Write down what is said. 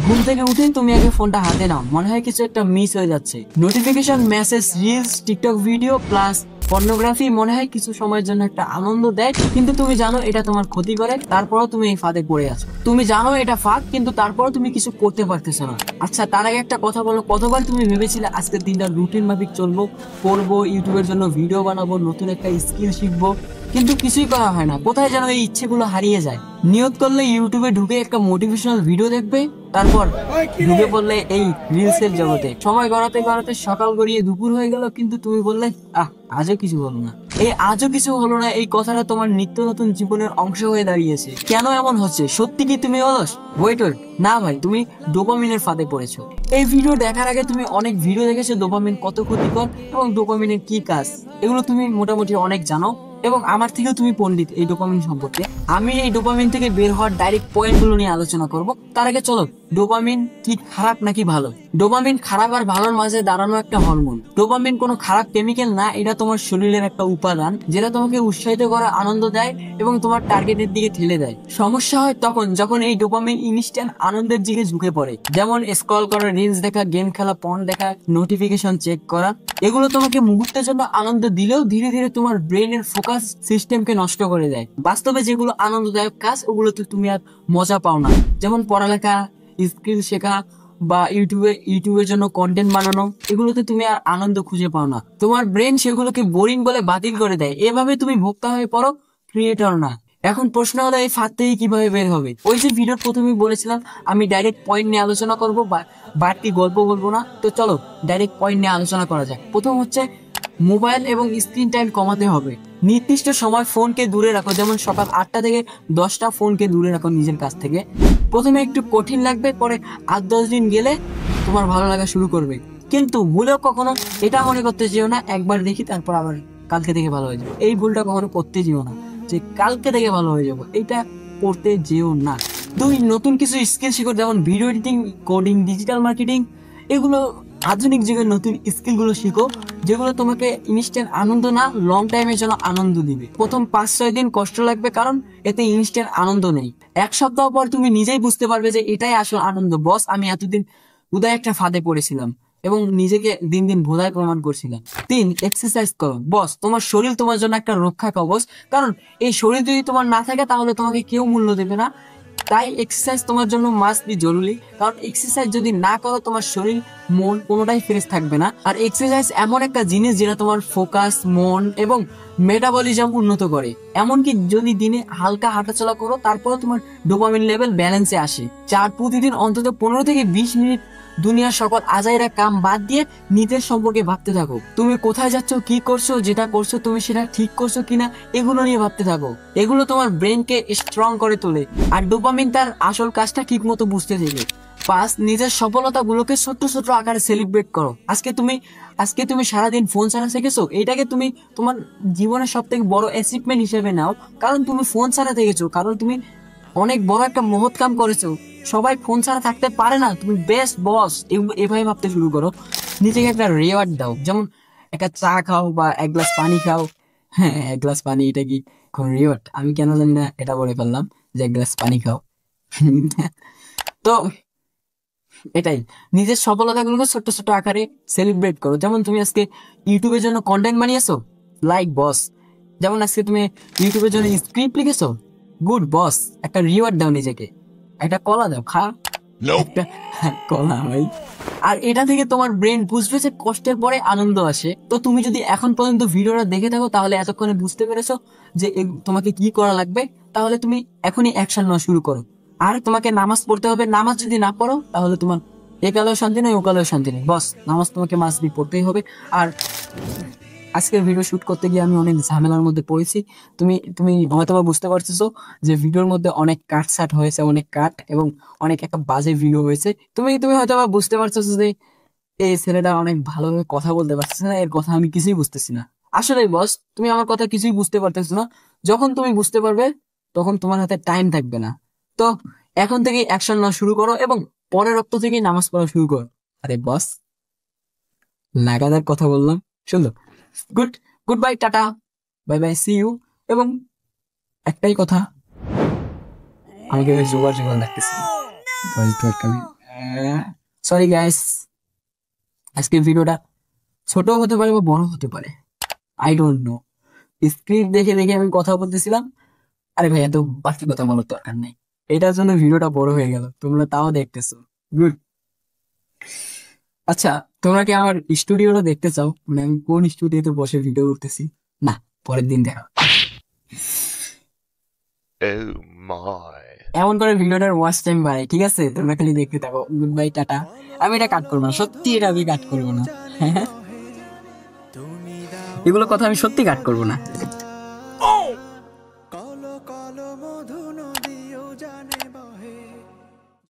ঘুম থেকে উঠে তুমি আগে ফোনটা হাতে নাও, মনে হয় কিছু একটা মিস হয়ে যাচ্ছে। Notification, message, reels, TikTok video plus pornography মনে হয় কিছু সময়ের জন্য একটা আনন্দ দেয়, কিন্তু তুমি জানো এটা তোমার ক্ষতি করে, তারপরও তুমি এই ফাঁদে পড়ে আছো। তুমি জানো এটা ফাঁদ, কিন্তু তারপরও তুমি কিছু করতে পারতেছো না। আচ্ছা, তার আগে একটা কথা বলো, কতবার তুমি ভেবেছিলে আজকের দিনটা রুটিন মাফিক চলবো, পড়বো, ইউটিউবের জন্য ভিডিও বানাবো, নতুন একটা স্কিল শিখবো, কিন্তু কিছুই করা হয় না। কোথায় যেন এই ইচ্ছেগুলো হারিয়ে যায়। নিয়ত করলে ইউটিউবে ঢুকে একটা মোটিভেশনাল ভিডিও দেখবে, তারপর ঢুকে পড়লে এই রিলস এর জগতে। সময় গড়াতে গড়াতে সকাল গড়িয়ে দুপুর হয়ে গেল, কিন্তু তুমি বললে আজও কিছু হলো না। এই আজও কিছু হলো না এই কথাটা তোমার নিত্য নতুন জীবনের অংশ হয়ে দাঁড়িয়েছে। কেন এমন হচ্ছে? সত্যি কি তুমি অলস? ওয়েট ওয়েট, না ভাই, তুমি ডোপামিনের ফাঁদে পড়েছো। এই ভিডিও দেখার আগে তুমি অনেক ভিডিও দেখেছো ডোপামিন কত ক্ষতিকর এবং ডোপামিনের কি কাজ, এগুলো তুমি মোটামুটি অনেক জানো, এবং আমার থেকেও তুমি পণ্ডিত এই ডোপামিন সম্পর্কে। আমি এই ডোপামিন থেকে বের হওয়ার ডাইরেক্ট পয়েন্ট গুলো নিয়ে আলোচনা করব। তার আগে চলো, ডোপামিন কি খারাপ নাকি ভালো? ডোপামিন খারাপ আর ভালোর মাঝে দাঁড়ানো একটা হরমোন। ডোপামিন কোনো খারাপ কেমিক্যাল না, এটা তোমার শরীরের একটা উপাদান যেটা তোমাকে উৎসাহিত করে, আনন্দ দেয় এবং তোমার টার্গেটের দিকে ঠেলে দেয়। সমস্যা হয় তখন যখন এই ডোপামিন ইনস্ট্যান্ট আনন্দের দিকে ঝুঁকে পড়ে, যেমন স্ক্রল করা, রিলস দেখা, গেম খেলা, পর্ন দেখা, নোটিফিকেশন চেক করা। এগুলো তোমাকে মুহূর্তের জন্য আনন্দ দিলেও ধীরে ধীরে তোমার ব্রেনের ফোকাস সিস্টেমকে নষ্ট করে দেয়। বাস্তবে যেগুলো আনন্দদায়ক কাজ, ওগুলোতে তুমি আর মজা পাও না, যেমন পড়ালেখা, স্কিল শেখা বা ইউটিউবের জন্য কন্টেন্ট বানানো, এগুলোতে তুমি আর আনন্দ খুঁজে পাও না। তোমার ব্রেন সেগুলোকে বোরিং বলে বাতিল করে দেয়। এভাবে তুমি ভোক্তা হয়ে পড়ো, ক্রিয়েটর না। এখন প্রশ্ন হলো, এই ফাঁদ থেকে কিভাবে বের হবে? ওই যে ভিডিওর প্রথমেই বলেছিলাম আমি ডাইরেক্ট পয়েন্ট নিয়ে আলোচনা করবো, বাড়তি গল্প বলবো না। তো চলো ডাইরেক্ট পয়েন্ট নিয়ে আলোচনা করা যাক। প্রথম হচ্ছে, মোবাইল এবং স্ক্রিন টাইম কমাতে হবে। নির্দিষ্ট সময় ফোনকে দূরে রাখো, যেমন সকাল 8টা থেকে 10টা ফোনকে দূরে রাখো নিজের কাছ থেকে। প্রথমে একটু কঠিন লাগবে, পরে 8-10 দিন গেলে তোমার ভালো লাগা শুরু করবে। কিন্তু ভুলেও কখনো এটা মনে করতে যেও না একবার দেখি তারপর আবার কালকে থেকে ভালো হয়ে যাবে। এই ভুলটা কখনো করতে যেও না যে কালকে থেকে ভালো হয়ে যাবো, এটা করতে যেও না। দুই, নতুন কিছু স্কিল শিখো, যেমন video editing, coding, digital marketing. এগুলো আধুনিক যুগের নতুন স্কিল গুলো শিখো, যেগুলো তোমাকে ইনস্ট্যান্ট আনন্দ না, লং টাইমের জন্য আনন্দ দিবে। প্রথম 5-6 দিন কষ্ট লাগবে, কারণ এতে ইনস্ট্যান্ট আনন্দ নেই। এক সপ্তাহ পর তুমি নিজেই বুঝতে পারবে যে এটাই আসল আনন্দ। বস, আমি এতদিন উদয় একটা ফাঁদে পড়েছিলাম এবং নিজেকে দিন দিন ভোলায় প্রমাণ করছিলাম। 3, এক্সারসাইজ করো। বস, তোমার শরীর তোমার জন্য একটা রক্ষা কবচ, কারণ এই শরীর যদি তোমার না থাকে তাহলে তোমাকে কেউ মূল্য দেবে না। তাই এক্সারসাইজ তোমার জন্য মাস্ট বি জরুরি, কারণ এক্সারসাইজ যদি না করো তোমার শরীর মন কোনোটাই ফ্রেশ থাকবে না। আর এক্সারসাইজ এমন একটা জিনিস যেটা তোমার ফোকাস, মন এবং মেটাবলিজম উন্নত করে। এমনকি যদি দিনে হালকা হাঁটাচলা করো তারপরে তোমার ডোপামিন লেভেল ব্যালেন্সে আসে। 4, প্রতিদিন অন্তত 15 থেকে 20 মিনিট দুনিয়ার সকল আজাইরা কাম বাদ দিয়ে নিজের সম্পর্কে ভাবতে থাকো। তুমি কোথায় যাচ্ছ, কি করছো, যেটা করছো তুমি সেটা ঠিক করছো কিনা, এগুলো নিয়ে ভাবতে থাকো। এগুলো তোমার ব্রেনকে স্ট্রং করে তোলে আর ডোপামিন তার আসল কাজটা ঠিক মতো বুঝতে থাকে। 5, নিজের সফলতা গুলোকে ছোট্ট ছোট্ট আকারে সেলিব্রেট করো। আজকে তুমি সারাদিন ফোন ছাড়া শিখেছো, এটাকে তুমি তোমার জীবনের সব থেকে বড় অ্যাচিভমেন্ট হিসেবে নাও, কারণ তুমি ফোন ছাড়া থেকেছো, কারণ তুমি অনেক বড় একটা মহৎ কাম করেছো। সবাই ফোন ছাড়া থাকতে পারে না, তুমি বেস্ট বস। এভাবে ভাবতে শুরু করো। নিজেকে একটা রিওয়ার্ড দাও, যেমন একটা চা খাও বা এক গ্লাস পানি খাও। হ্যাঁ, এক গ্লাস পানি, এটা কি কোন রিওয়ার্ড? আমি কেন জানি না এটা বলে ফেললাম যে এক গ্লাস পানি খাও। তো এটাই, নিজের সফলতাগুলোকে ছোট্ট ছোট্ট আকারে সেলিব্রেট করো। যেমন তুমি আজকে ইউটিউবের জন্য কন্টেন্ট বানিয়েছো, লাইক বস। যেমন আজকে তুমি ইউটিউবের জন্য স্ক্রিপ্ট লিখেছো, গুড বস। একটা রিওয়ার্ড দাও নিজেকে, একটা কলা দাও, খা একটা কলা ভাই। আর এটা থেকে তোমার ব্রেন বুঝবে যে কষ্টের পরে আনন্দ আসে। তো তুমি যদি এখন পর্যন্ত ভিডিওটা দেখে থাকো তাহলে এতক্ষণে বুঝতে পেরেছো যে তোমাকে কি করা লাগবে। তাহলে তুমি এখনই অ্যাকশন নেওয়া শুরু করো। আর তোমাকে নামাজ পড়তে হবে, নামাজ যদি না পড়ো তাহলে তোমার একালেও শান্তি নেই, ওকালেও শান্তি নেই। বস, নামাজ তোমাকে মাস্ট বি পড়তেই হবে। আর আজকের ভিডিও শুট করতে গিয়ে আমি অনেক ঝামেলার মধ্যে পড়েছি। তুমি তুমি হয়তো বা বুঝতে পারতেছো যে ভিডিওর মধ্যে অনেক কাট সাট হয়েছে, অনেক কাট এবং অনেক একটা বাজে ভিডিও হয়েছে। তুমি তুমি হয়তো বা বুঝতে পারছো যে এই ছেলেটা অনেক ভালোভাবে কথা বলতে পারতেছে না, এর কথা আমি কিছুই বুঝতেছি না। আসলে বস, তুমি আমার কথা কিছুই বুঝতে পারতেছো না। যখন তুমি বুঝতে পারবে তখন তোমার হাতে টাইম থাকবে না। তো এখন থেকে অ্যাকশন নেওয়া শুরু করো এবং পরের রক্ত থেকে নামাজ পড়া শুরু করো। আরে বস, লাগাতার কথা বললাম, শুনলো। গুড গুড বাই, টাটা, বাই বাই, সি ইউ। এবং একটাই কথা, আমাকে বেশ জোগাড় জোগাড় লাগতেছে। সরি গাইস, আজকের ভিডিওটা ছোট হতে পারে বা বড় হতে পারে, আই ডোন্ট নো। স্ক্রিপ্ট দেখে দেখে আমি কথা বলতেছিলাম, আরে ভাই এত বাকি কথা বলার দরকার নেই, এটার জন্য ভিডিওটা বড় হয়ে গেল, তোমরা তাও দেখতেছো, গুড। আচ্ছা, তোমরা কি আমার স্টুডিওটা দেখতে চাও, মানে আমি কোন স্টুডিওতে বসে ভিডিও করতেছি? না, পরের দিন দেখা। Oh my. এমন করে ভিডিওটার ওয়াচ টাইম বাড়ে, ঠিক আছে? তোমরা খালি দেখতে থাকো, গুড বাই, টাটা। আমি এটা কাট করবো না, সত্যি এটা আমি কাট করবো না। এগুলো কথা আমি সত্যি কাট করবো না।